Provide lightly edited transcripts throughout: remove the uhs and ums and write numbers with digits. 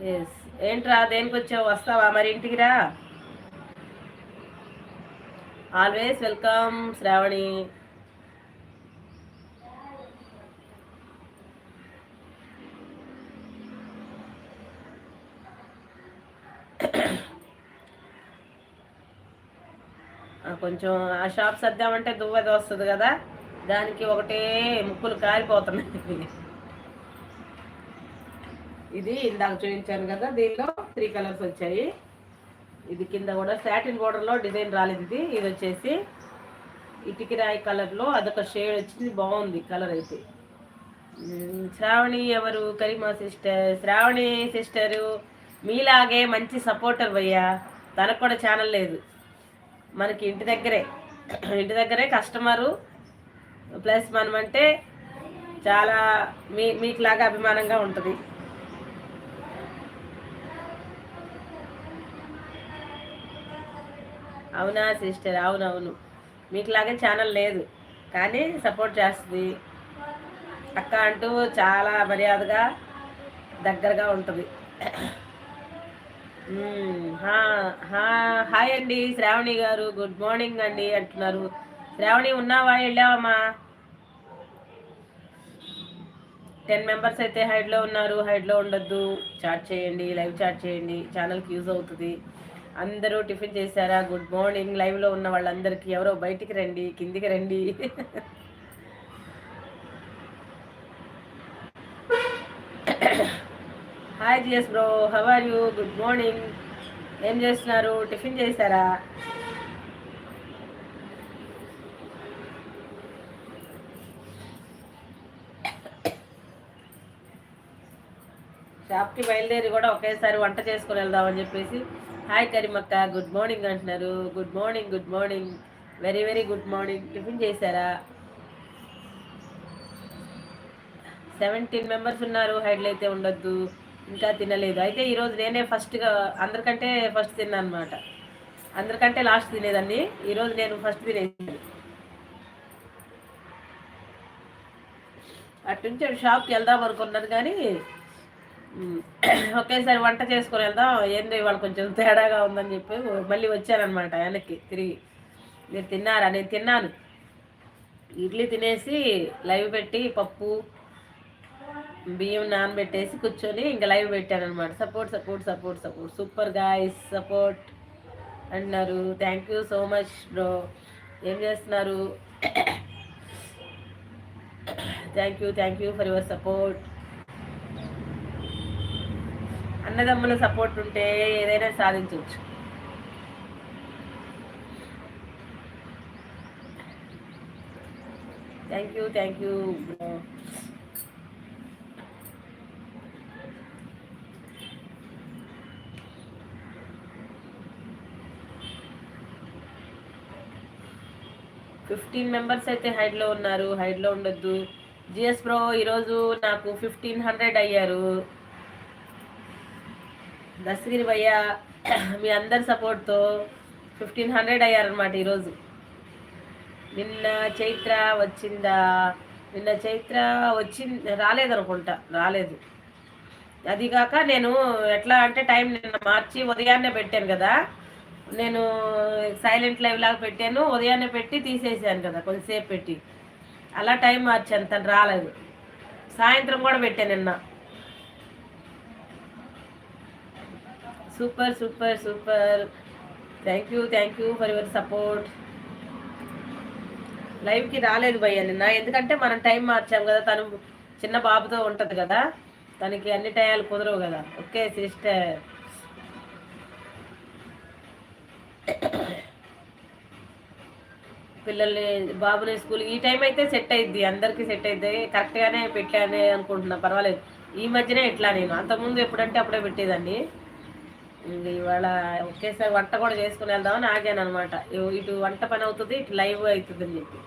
Yes. ఏంట్రా దేనికి వచ్చావు? వస్తావా మరి ఇంటికి రా. Always welcome Shravani. కొంచెం ఆ షాప్ సర్దామంటే దువ్వది వస్తుంది కదా, దానికి ఒకటే ముక్కులు కారిపోతున్నాయి. ఇది ఇందాక చూపించాను కదా, దీనిలో 3 కలర్స్ వచ్చాయి. ఇది కింద కూడా సాటిన్ బోర్డర్లో డిజైన్ రాలేదు. ఇది వచ్చేసి ఇటుకి రాయి కలర్లో అదొక షేడ్ వచ్చింది, బాగుంది కలర్ అయితే. శ్రావణి ఎవరు? కరీమా సిస్టర్. శ్రావణి సిస్టరు మీలాగే మంచి సపోర్టర్ భయ్యా. తనకు కూడా ఛానల్ లేదు, మనకి ఇంటి దగ్గరే కస్టమరు ప్లస్ మనమంటే చాలా మీకులాగా అభిమానంగా ఉంటుంది. అవునా సిస్టర్? అవునవును, మీకులాగే ఛానల్ లేదు కానీ సపోర్ట్ చేస్తుంది. అక్క అంటూ చాలా మర్యాదగా దగ్గరగా ఉంటుంది. హాయ్ అండి శ్రావణి గారు, గుడ్ మార్నింగ్ అండి అంటున్నారు. శ్రావణి ఉన్నావా? వెళ్ళావమ్మా? 10 మెంబర్స్ అయితే హైడ్లో ఉన్నారు. హైడ్లో ఉండొద్దు, చాట్ చేయండి, లైవ్ చాట్ చేయండి, ఛానల్కి యూజ్ అవుతుంది. అందరూ టిఫిన్ చేశారా? Good morning. లైవ్లో ఉన్న వాళ్ళందరికీ ఎవరో బయటికి రండి, కిందికి రండి. Hi GS bro, how are you? Good morning. ఏం చేస్తున్నారు? టిఫిన్ చేశారా? షాప్కి బయలుదేరి కూడా ఒకేసారి వంట చేసుకుని వెళ్దామని చెప్పేసి. హాయ్ కరీమక్క, గుడ్ మార్నింగ్ అంటున్నారు. Good morning, good morning, very very good morning. Tiffin చేశారా? 17 మెంబర్స్ ఉన్నారు. హైడ్లో అయితే ఉండొద్దు, ఇంకా తినలేదు. అయితే ఈరోజు నేనే ఫస్ట్గా, అందరికంటే ఫస్ట్ తిన్నాను అనమాట. అందరికంటే లాస్ట్ తినేదాన్ని, ఈరోజు నేను ఫస్ట్ తినేది. అట్నుంచి షాప్కి వెళ్దాం అనుకున్నది కానీ ఒకేసారి వంట చేసుకొని వెళ్దాం, ఏందో ఇవాళ కొంచెం తేడాగా ఉందని చెప్పి మళ్ళీ వచ్చానమాట వెనక్కి తిరిగి. మీరు తిన్నారా? నేను తిన్నాను. ఇడ్లీ తినేసి లైవ్ పెట్టి పప్పు బియ్యం నానబెట్టేసి కూర్చొని ఇంకా లైవ్ పెట్టాను అనమాట. Support support support support, super guys, support అంటున్నారు. Thank you so much bro. ఏం చేస్తున్నారు? Thank you for your support. అన్నదమ్ముల సపోర్ట్ ఉంటే ఏదైనా సాధించవచ్చు. Thank you bro. Fifteen members అయితే హైడ్లో ఉన్నారు. హైడ్లో ఉండొద్దు. జిఎస్ బ్రో ఈరోజు నాకు 1500 అయ్యారు. దస్తగిరి భయ్య మీ అందరి సపోర్ట్తో 1500 అయ్యారనమాట ఈరోజు. నిన్న చైత్ర వచ్చిందా? నిన్న చైత్ర రాలేదనుకుంటా, రాలేదు. అదిగాక నేను ఎట్లా అంటే టైం నిన్న మార్చి ఉదయాన్నే పెట్టాను కదా, నేను సైలెంట్ లైవ్ లాగా పెట్టాను, ఉదయాన్నే పెట్టి తీసేసాను కదా కొంచెంసేపు పెట్టి, అలా టైం మార్చాను. తను రాలేదు. సాయంత్రం కూడా పెట్టాను నిన్న. Super super super. Thank you for your support. లైవ్కి రాలేదు భయ్య నిన్న, ఎందుకంటే మనం టైం మార్చాం కదా. తను చిన్న బాబుతో ఉంటుంది కదా, తనకి అన్ని టయాలు కుదరవు కదా. Okay sister. పిల్లల్ని బాబుని స్కూల్ ఈ టైం అయితే సెట్ అయింది, అందరికీ సెట్ అయింది. కరెక్ట్గానే పెట్టానే అనుకుంటున్నా, పర్వాలేదు. ఈ మధ్యనే ఇట్లా, నేను అంతకుముందు ఎప్పుడంటే అప్పుడే పెట్టేదాన్ని. ఇవాళ ఒకేసారి వంట కూడా చేసుకుని వెళ్దామని ఆగాను అనమాట. ఇటు వంట పని అవుతుంది, ఇటు లైవ్ అవుతుంది అని చెప్పి.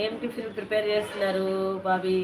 ఏం టిఫిన్ ప్రిపేర్ చేస్తున్నారు బాబీ?